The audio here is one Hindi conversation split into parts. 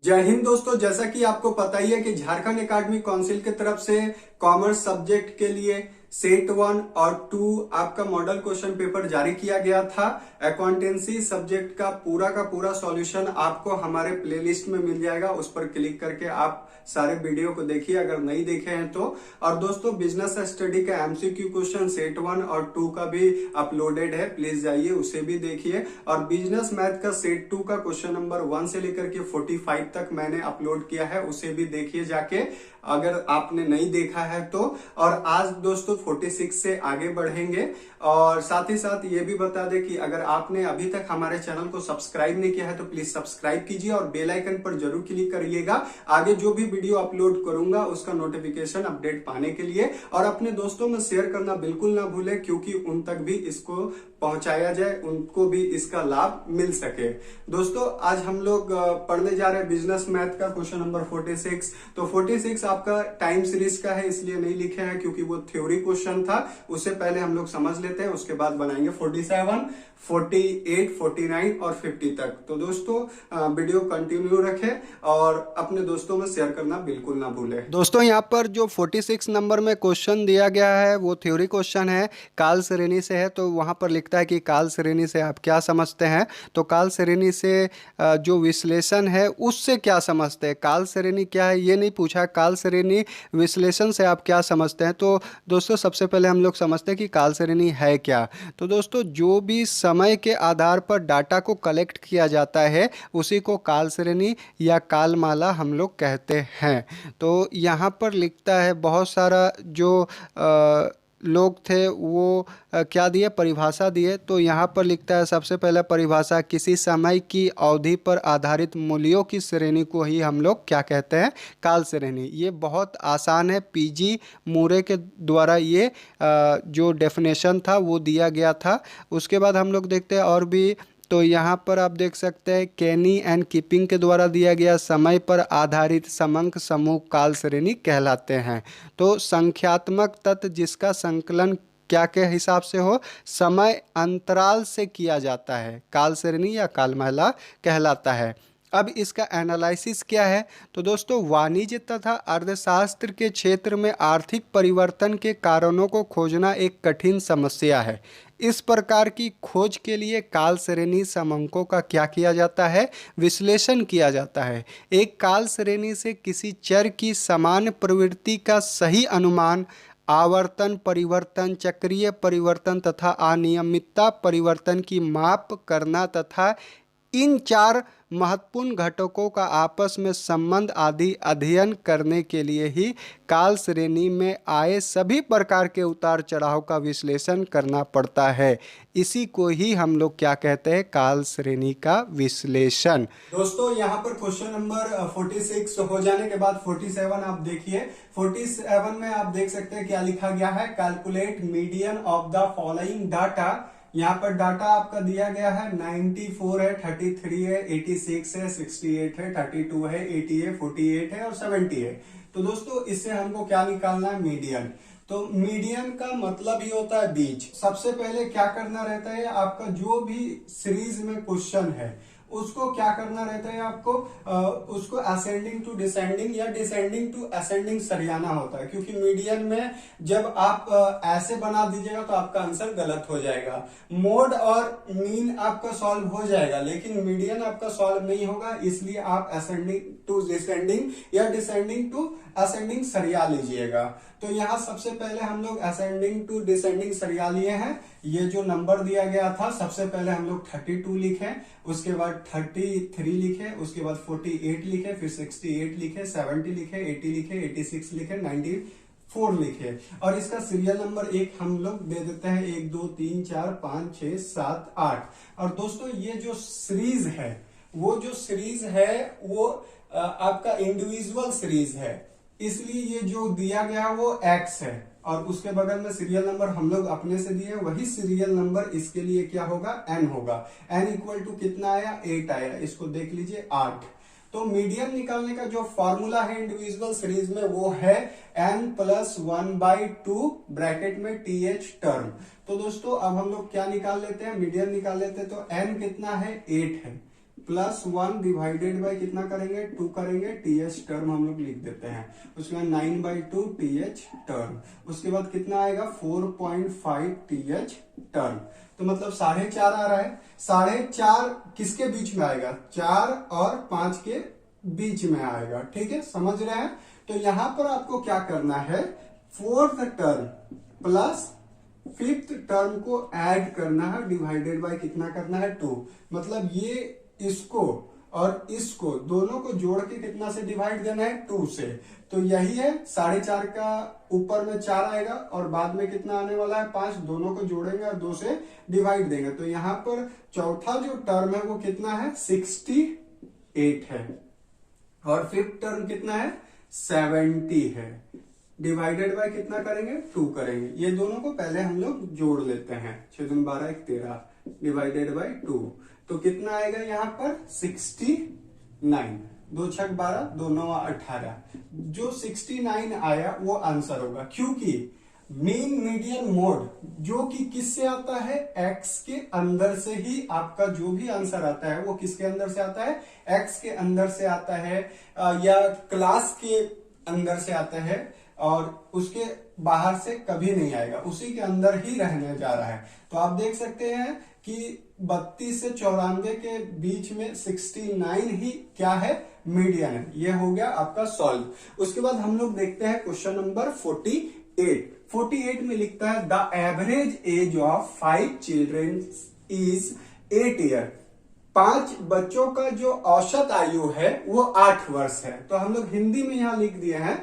जय हिंद दोस्तों। जैसा कि आपको पता ही है कि झारखंड एकेडमिक काउंसिल की तरफ से कॉमर्स सब्जेक्ट के लिए सेट 1 और 2 आपका मॉडल क्वेश्चन पेपर जारी किया गया था। अकाउंटेंसी सब्जेक्ट का पूरा सॉल्यूशन आपको हमारे प्लेलिस्ट में मिल जाएगा। उस पर क्लिक करके आप सारे वीडियो को देखिए अगर नहीं देखे हैं तो। और दोस्तों बिजनेस स्टडी का एमसीक्यू क्वेश्चन सेट 1 और 2 का भी अपलोडेड है, प्लीज जाइए उसे भी देखिए। और बिजनेस मैथ का सेट 2 का क्वेश्चन नंबर 1 से लेकर के 45 तक मैंने अपलोड किया है, उसे भी देखिए जाके अगर आपने नहीं देखा है तो। और आज दोस्तों 46 से आगे बढ़ेंगे। और साथ ही साथ ये भी बता दें कि अगर आपने अभी तक हमारे चैनल को सब्सक्राइब नहीं किया है तो प्लीज सब्सक्राइब कीजिए और बेल आइकन पर जरूर क्लिक करिएगा आगे जो भी वीडियो अपलोड करूंगा उसका नोटिफिकेशन अपडेट पाने के लिए। और अपने दोस्तों में शेयर करना बिल्कुल ना भूलें क्योंकि उन तक भी इसको पहुंचाया जाए, उनको भी इसका लाभ मिल सके। दोस्तों आज हम लोग पढ़ने जा रहे हैं बिजनेस मैथ का क्वेश्चन नंबर 46। तो 46 आपका टाइम सीरीज का है इसलिए नहीं लिखे हैं क्योंकि वो थ्योरी क्वेश्चन था। उससे पहले हम लोग समझ लेते हैं, उसके बाद बनाएंगे 47, 48, 49 और 50 तक। तो दोस्तों वीडियो कंटिन्यू रखें और अपने दोस्तों में शेयर करना बिल्कुल ना भूलें। दोस्तों यहाँ पर जो 46 नंबर में क्वेश्चन दिया गया है वो थ्योरी क्वेश्चन है, काल श्रेणी से है। तो वहां पर लिखता है कि काल श्रेणी से आप क्या समझते हैं। तो काल श्रेणी से जो विश्लेषण है उससे क्या समझते हैं। काल श्रेणी क्या है ये नहीं पूछा, काल श्रेणी विश्लेषण से आप क्या समझते हैं। तो दोस्तों सबसे पहले हम लोग समझते हैं कि काल श्रेणी है क्या। तो दोस्तों जो भी समय के आधार पर डाटा को कलेक्ट किया जाता है उसी को काल श्रेणी या कालमाला हम लोग कहते हैं। तो यहाँ पर लिखता है बहुत सारा जो लोग थे वो क्या दिए, परिभाषा दिए। तो यहाँ पर लिखता है सबसे पहला परिभाषा, किसी समय की अवधि पर आधारित मूल्यों की श्रेणी को ही हम लोग क्या कहते हैं, काल श्रेणी। ये बहुत आसान है, पीजी मूरे के द्वारा ये जो डेफिनेशन था वो दिया गया था। उसके बाद हम लोग देखते हैं और भी। तो यहाँ पर आप देख सकते हैं केनी एंड कीपिंग के द्वारा दिया गया समय पर आधारित समंक समूह काल श्रेणी कहलाते हैं। तो संख्यात्मक तत्व जिसका संकलन क्या के हिसाब से हो, समय अंतराल से किया जाता है, काल श्रेणी या कालमाला कहलाता है। अब इसका एनालिसिस क्या है। तो दोस्तों वाणिज्य तथा अर्थशास्त्र के क्षेत्र में आर्थिक परिवर्तन के कारणों को खोजना एक कठिन समस्या है। इस प्रकार की खोज के लिए काल श्रेणी समंकों का क्या किया जाता है, विश्लेषण किया जाता है। एक काल श्रेणी से किसी चर की समान प्रवृत्ति का सही अनुमान, आवर्तन परिवर्तन, चक्रीय परिवर्तन तथा अनियमितता परिवर्तन की माप करना तथा इन चार महत्वपूर्ण घटकों का आपस में संबंध आदि अध्ययन करने के लिए ही काल श्रेणी में आए सभी प्रकार के उतार चढ़ाव का विश्लेषण करना पड़ता है। इसी को ही हम लोग क्या कहते हैं, काल श्रेणी का विश्लेषण। दोस्तों यहाँ पर क्वेश्चन नंबर 46 हो जाने के बाद 47 आप देखिए। 47 में आप देख सकते हैं क्या लिखा गया है, calculate median of the following data. यहाँ पर डाटा आपका दिया गया है 94 है, 33 है, 86 है, 68 है, 32 है, 80 है, 48 है और 70 है। तो दोस्तों इससे हमको क्या निकालना है, मीडियन। तो मीडियन का मतलब ही होता है बीच। सबसे पहले क्या करना रहता है, आपका जो भी सीरीज में क्वेश्चन है उसको क्या करना रहता है, आपको उसको असेंडिंग टू डिसेंडिंग या डिसेंडिंग टू असेंडिंग सरियाना होता है। क्योंकि मीडियन में जब आप ऐसे बना दीजिएगा तो आपका आंसर गलत हो जाएगा। मोड और मीन आपका सॉल्व हो जाएगा लेकिन मीडियन आपका सॉल्व नहीं होगा, इसलिए आप असेंडिंग टू डिसेंडिंग या डिसेंडिंग टू असेंडिंग सरिया लीजिएगा। तो यहाँ सबसे पहले हम लोग असेंडिंग टू डिसेंडिंग सरिया लिए हैं। ये जो नंबर दिया गया था सबसे पहले हम लोग 32 लिखे, उसके बाद 33 लिखे, उसके बाद 48 लिखे, फिर 68 लिखे, 70 लिखे, 80 लिखे, 86 लिखे, 94 लिखे। और इसका सीरियल नंबर एक हम लोग दे देते हैं, 1 2 3 4 5 6 7 8। और दोस्तों ये जो सीरीज है वो जो सीरीज है वो आपका इंडिविजुअल सीरीज है, इसलिए ये जो दिया गया वो एक्स है और उसके बगल में सीरियल नंबर हम लोग अपने से दिए, वही सीरियल नंबर इसके लिए क्या होगा, एन होगा। एन इक्वल टू कितना आया, 8 आया। इसको देख लीजिए 8। तो मीडियन निकालने का जो फॉर्मूला है इंडिविजुअल सीरीज में वो है n प्लस 1/2 ब्रैकेट में th टर्म। तो दोस्तों अब हम लोग क्या निकाल लेते हैं, मीडियन निकाल लेते हैं। तो n कितना है, 8 है। प्लस 1 डिवाइडेड बाय कितना करेंगे 2 करेंगे, टीएच टर्म हम लोग लिख देते हैं। उसके बाद 9/2 टीएच टर्म, उसके बाद कितना आएगा 4.5 टीएच टर्म। तो मतलब 4.5 आ रहा है। 4.5 किसके बीच में आएगा, 4 और 5 के बीच में आएगा। ठीक है, समझ रहे हैं। तो यहां पर आपको क्या करना है, 4th term plus 5th term को ऐड करना है, डिवाइडेड बाय कितना करना है 2। मतलब ये इसको और इसको दोनों को जोड़ के कितना से डिवाइड देना है 2 से। तो यही है 4.5 का ऊपर में 4 आएगा और बाद में कितना आने वाला है 5, दोनों को जोड़ेंगे और 2 से डिवाइड देंगे। तो यहां पर चौथा जो टर्म है वो कितना है 68 है और 5th टर्म कितना है 70 है। डिवाइडेड बाय कितना करेंगे 2 करेंगे। ये दोनों को पहले हम लोग जोड़ लेते हैं, 6 दूनी 12 1 13 डिवाइडेड बाय 2। तो कितना आएगा यहाँ पर 69, 2 6 12 2 9 18। जो 69 आया वो आंसर होगा, क्योंकि मीन मीडियन मोड जो कि किससे आता है, एक्स के अंदर से ही आपका जो भी आंसर आता है वो किसके अंदर से आता है, एक्स के अंदर से आता है या क्लास के अंदर से आता है और उसके बाहर से कभी नहीं आएगा, उसी के अंदर ही रहने जा रहा है। तो आप देख सकते हैं कि 32 से 94 के बीच में 69 ही क्या है, मीडियन है। ये हो गया आपका सॉल्व। उसके बाद हम लोग देखते हैं क्वेश्चन नंबर 48 में लिखता है the average age of 5 children is 8 year. 5 बच्चों का जो औसत आयु है वो 8 वर्ष है। तो हम लोग हिंदी में यहां लिख दिए हैं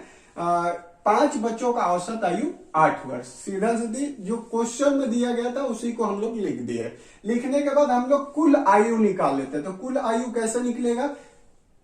5 बच्चों का औसत आयु 8 वर्ष। सीधा सीधी जो क्वेश्चन में दिया गया था उसी को हम लोग लिख दिए। लिखने के बाद हम लोग कुल आयु निकाल लेते हैं। तो कुल आयु कैसे निकलेगा,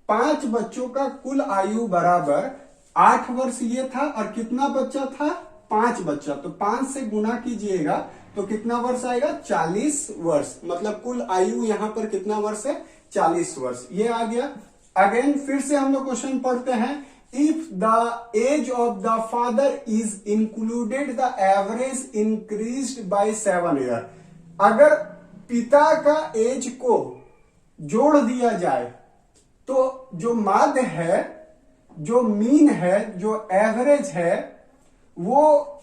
5 बच्चों का कुल आयु बराबर 8 वर्ष ये था और कितना बच्चा था 5 बच्चा। तो 5 से गुना कीजिएगा तो कितना वर्ष आएगा 40 वर्ष। मतलब कुल आयु यहां पर कितना वर्ष है 40 वर्ष। ये आ गया। अगेन फिर से हम लोग क्वेश्चन पढ़ते हैं। If the age of the father is included, the average increased by 7 year। अगर पिता का एज को जोड़ दिया जाए तो जो माध्य है, जो मीन है, जो एवरेज है वो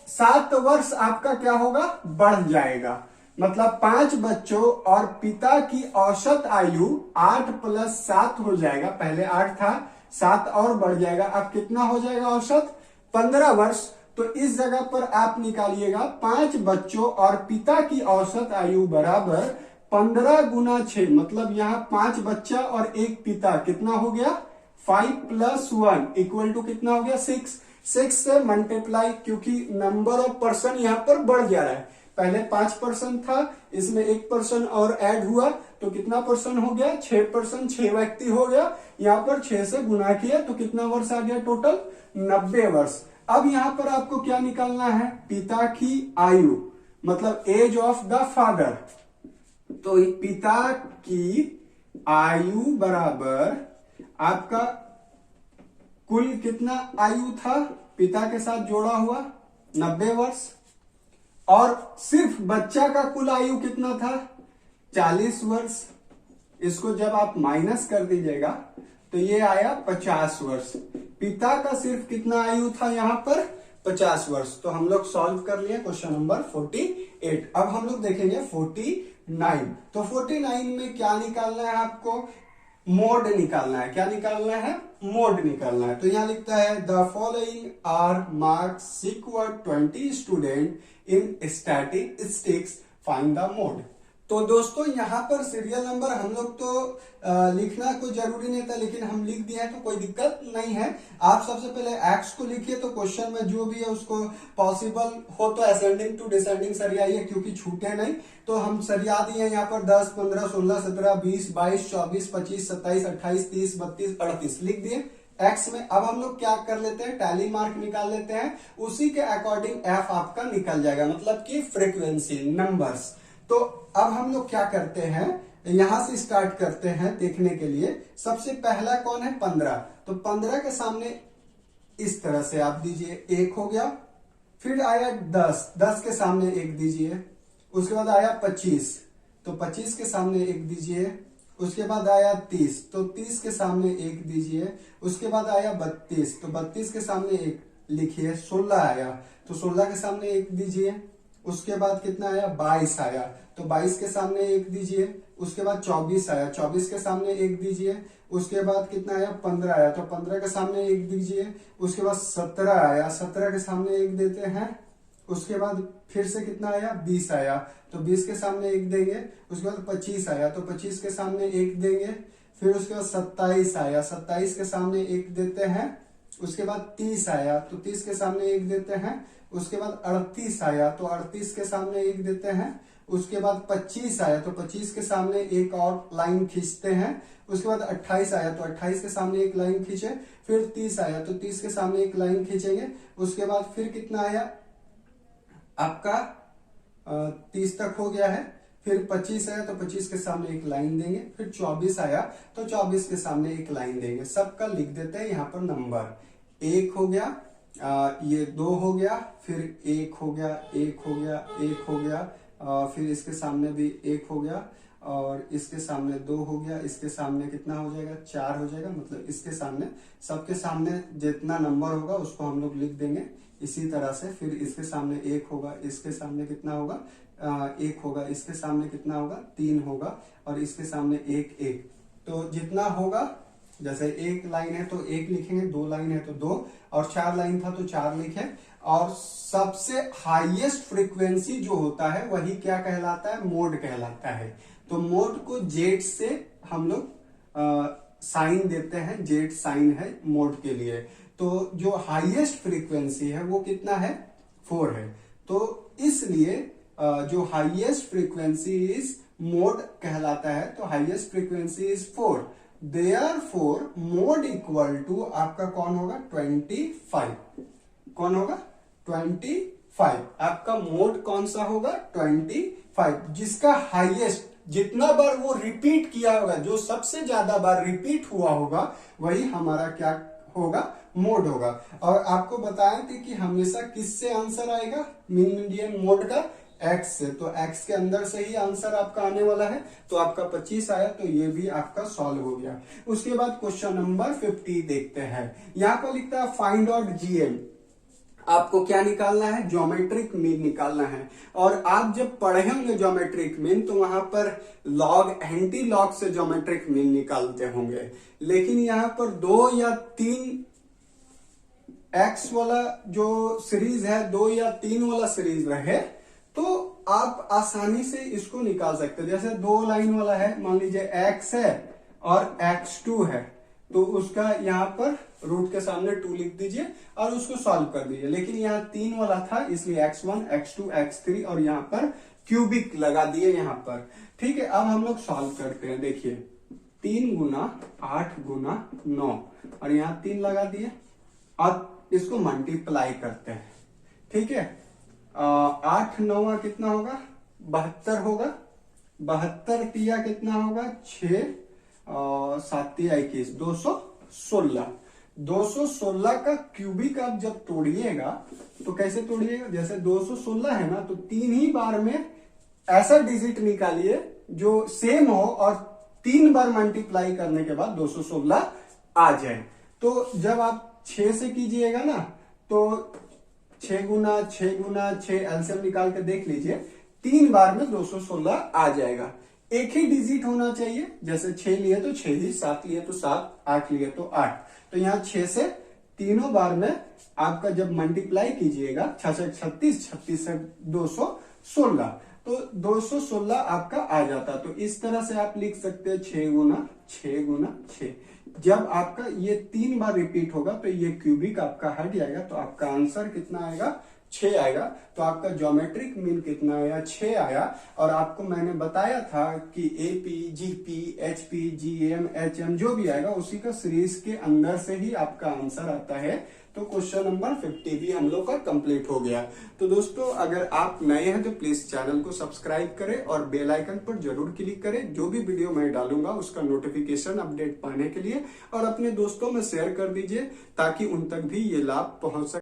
7 वर्ष आपका क्या होगा, बढ़ जाएगा। मतलब 5 बच्चों और पिता की औसत आयु 8 + 7 हो जाएगा। पहले 8 था, 7 और बढ़ जाएगा। अब कितना हो जाएगा औसत 15 वर्ष। तो इस जगह पर आप निकालिएगा 5 बच्चों और पिता की औसत आयु बराबर 15 × 6। मतलब यहाँ 5 बच्चा और 1 पिता कितना हो गया 5 + 1 = कितना हो गया 6 से मल्टीप्लाई, क्योंकि नंबर ऑफ पर्सन यहाँ पर बढ़ जा रहा है। पहले 5% था, इसमें 1% और ऐड हुआ तो कितना पर्सन हो गया 6%, 6 व्यक्ति हो गया। यहाँ पर 6 से गुना किया तो कितना वर्ष आ गया टोटल 90 वर्ष। अब यहाँ पर आपको क्या निकालना है, पिता की आयु, मतलब एज ऑफ द फादर। तो पिता की आयु बराबर आपका कुल कितना आयु था पिता के साथ जोड़ा हुआ 90 वर्ष, और सिर्फ बच्चा का कुल आयु कितना था 40 वर्ष। इसको जब आप माइनस कर दीजिएगा तो ये आया 50 वर्ष। पिता का सिर्फ कितना आयु था यहाँ पर 50 वर्ष। तो हम लोग सॉल्व कर लिए क्वेश्चन नंबर 48। अब हम लोग देखेंगे 49। तो 49 में क्या निकालना है आपको, मोड निकालना है। क्या निकालना है, मोड निकालना है। तो यहां लिखता है the following are marks secured 20 student in statistics, find the mode. तो दोस्तों यहाँ पर सीरियल नंबर हम लोग तो लिखना कोई जरूरी नहीं था, लेकिन हम लिख दिए हैं तो कोई दिक्कत नहीं है। आप सबसे पहले एक्स को लिखिए, तो क्वेश्चन में जो भी है उसको पॉसिबल हो तो असेंडिंग टू डिसेंडिंग सरियाइए, क्योंकि छूटे नहीं। तो हम सरिया दिए यहाँ पर 10 15 16 17 20 22 24 25 27 28 30 32 38 लिख दिए एक्स में। अब हम लोग क्या कर लेते हैं, टैली मार्क निकाल लेते हैं, उसी के अकॉर्डिंग एफ आपका निकल जाएगा, मतलब कि फ्रीक्वेंसी नंबर्स। तो अब हम लोग क्या करते हैं, यहां से स्टार्ट करते हैं देखने के लिए। सबसे पहला कौन है 15। तो 15 के सामने इस तरह से आप दीजिए, 1 हो गया। फिर आया 10 के सामने 1 दीजिए। उसके बाद आया 25, तो 25 के सामने 1 दीजिए। उसके बाद आया 30, तो 30 के सामने 1 दीजिए। उसके बाद आया 32, तो 32 के सामने 1 लिखिए। 16 आया, तो 16 के सामने 1 दीजिए। उसके बाद कितना आया, 22 आया, तो 22 के सामने 1 दीजिए। उसके बाद 24 आया, 24 के सामने 1 दीजिए। उसके बाद कितना आया, 15 आया, तो 15 के सामने 1 दीजिए। उसके बाद 17 आया, 17 के सामने 1 देते हैं। उसके बाद फिर से कितना आया, 20 आया, तो 20 के सामने 1 देंगे। उसके बाद 25 आया, तो 25 के सामने 1 देंगे। फिर उसके बाद 27 आया, 27 के सामने 1 देते हैं। उसके बाद 30 आया, तो 30 के सामने 1 देते हैं। उसके बाद 38 आया, तो 38 के सामने 1 देते हैं। उसके बाद 25 आया, तो 25 के सामने एक और लाइन खींचते हैं। उसके बाद 28 आया, तो 28 के सामने एक लाइन खींचे। फिर 30 आया, तो 30 के सामने एक लाइन खींचेंगे। उसके बाद फिर कितना आया आपका 30 तक हो गया है। फिर 25 आया, तो 25 के सामने एक लाइन देंगे। फिर 24 आया, तो 24 के सामने एक लाइन देंगे। सबका लिख देते हैं यहाँ पर नंबर। 1 हो गया, ये 2 हो गया, फिर 1 हो गया, 1 हो गया, 1 हो गया, फिर इसके सामने भी 1 हो गया, और इसके सामने 2 हो गया। इसके सामने कितना हो जाएगा, 4 हो जाएगा। मतलब इसके सामने, सबके सामने जितना नंबर होगा उसको हम लोग लिख देंगे इसी तरह से। फिर इसके सामने 1 होगा, इसके सामने कितना होगा, 1 होगा, इसके सामने कितना होगा, 3 होगा, और इसके सामने 1 1। तो जितना होगा, जैसे 1 लाइन है तो 1 लिखेंगे, 2 लाइन है तो 2, और 4 लाइन था तो 4 लिखे। और सबसे हाईएस्ट फ्रीक्वेंसी जो होता है वही क्या कहलाता है, मोड कहलाता है। तो मोड को जेड से हम लोग साइन देते हैं, जेड साइन है मोड के लिए। तो जो हाईएस्ट फ्रीक्वेंसी है वो कितना है, 4 है। तो इसलिए जो हाईएस्ट फ्रीक्वेंसी इज मोड कहलाता है, तो highest frequency is 4। Therefore mode equal to आपका कौन होगा, 25। कौन होगा, 25। आपका मोड कौन सा होगा, 25। जिसका हाईएस्ट, जितना बार वो रिपीट किया होगा, जो सबसे ज्यादा बार रिपीट हुआ होगा, वही हमारा क्या होगा, मोड होगा। और आपको बताए थे कि हमेशा किससे आंसर आएगा, मीडियन मोड का x से। तो x के अंदर से ही आंसर आपका आने वाला है। तो आपका 25 आया, तो ये भी आपका सॉल्व हो गया। उसके बाद क्वेश्चन नंबर 50 देखते हैं। यहाँ पर लिखता है फाइंड आउट GM। आपको क्या निकालना है, ज्योमेट्रिक मीन निकालना है। और आप जब पढ़े होंगे ज्योमेट्रिक मीन, तो वहां पर लॉग, एंटी लॉग से ज्योमेट्रिक मीन निकालते होंगे। लेकिन यहाँ पर 2 या 3 x वाला जो सीरीज है, 2 या 3 वाला सीरीज रहे, तो आप आसानी से इसको निकाल सकते हैं। जैसे 2 लाइन वाला है, मान लीजिए x है और x2 है, तो उसका यहाँ पर रूट के सामने 2 लिख दीजिए और उसको सॉल्व कर दीजिए। लेकिन यहाँ 3 वाला था, इसलिए x1 x2 x3 और यहाँ पर क्यूबिक लगा दिए यहाँ पर। ठीक है, अब हम लोग सॉल्व करते हैं। देखिए 3 गुना 8 गुना 9, और यहाँ 3 लगा दिए। अब इसको मल्टीप्लाई करते हैं। ठीक है, 8 9 कितना होगा, 72 होगा। 72 तिया कितना होगा, 6, 7 तिया 21, 216। 216 का क्यूबिक आप जब तोड़िएगा तो कैसे तोड़िएगा, जैसे 216 है ना, तो 3 ही बार में ऐसा डिजिट निकालिए जो सेम हो और 3 बार मल्टीप्लाई करने के बाद 216 आ जाए। तो जब आप 6 से कीजिएगा ना, तो 6 गुना 6 गुना 6 एलसीएम निकाल के देख लीजिए, 3 बार में 216 आ जाएगा। एक ही डिजिट होना चाहिए, जैसे 6 लिए तो 6 ही, 7 लिए तो 7, 8 लिए तो 8। तो यहाँ 6 से तीनों बार में आपका जब मल्टीप्लाई कीजिएगा, 6 से 36, 36 से 216, तो 216 आपका आ जाता। तो इस तरह से आप लिख सकते हैं 6 गुना 6 गुना 6। जब आपका ये 3 बार रिपीट होगा तो ये क्यूबिक आपका हट जाएगा, तो आपका आंसर कितना आएगा, 6 आएगा। तो आपका ज्योमेट्रिक मीन कितना आया, 6 आया। और आपको मैंने बताया था कि AP, GP, HP, GM, HM जो भी आएगा उसी का सीरीज के अंदर से ही आपका आंसर आता है। तो क्वेश्चन नंबर 50 भी हम लोग का कंप्लीट हो गया। तो दोस्तों, अगर आप नए हैं तो प्लीज चैनल को सब्सक्राइब करें और बेल आइकन पर जरूर क्लिक करें। जो भी वीडियो मैं डालूंगा उसका नोटिफिकेशन अपडेट पाने के लिए, और अपने दोस्तों में शेयर कर दीजिए ताकि उन तक भी ये लाभ पहुंच सके।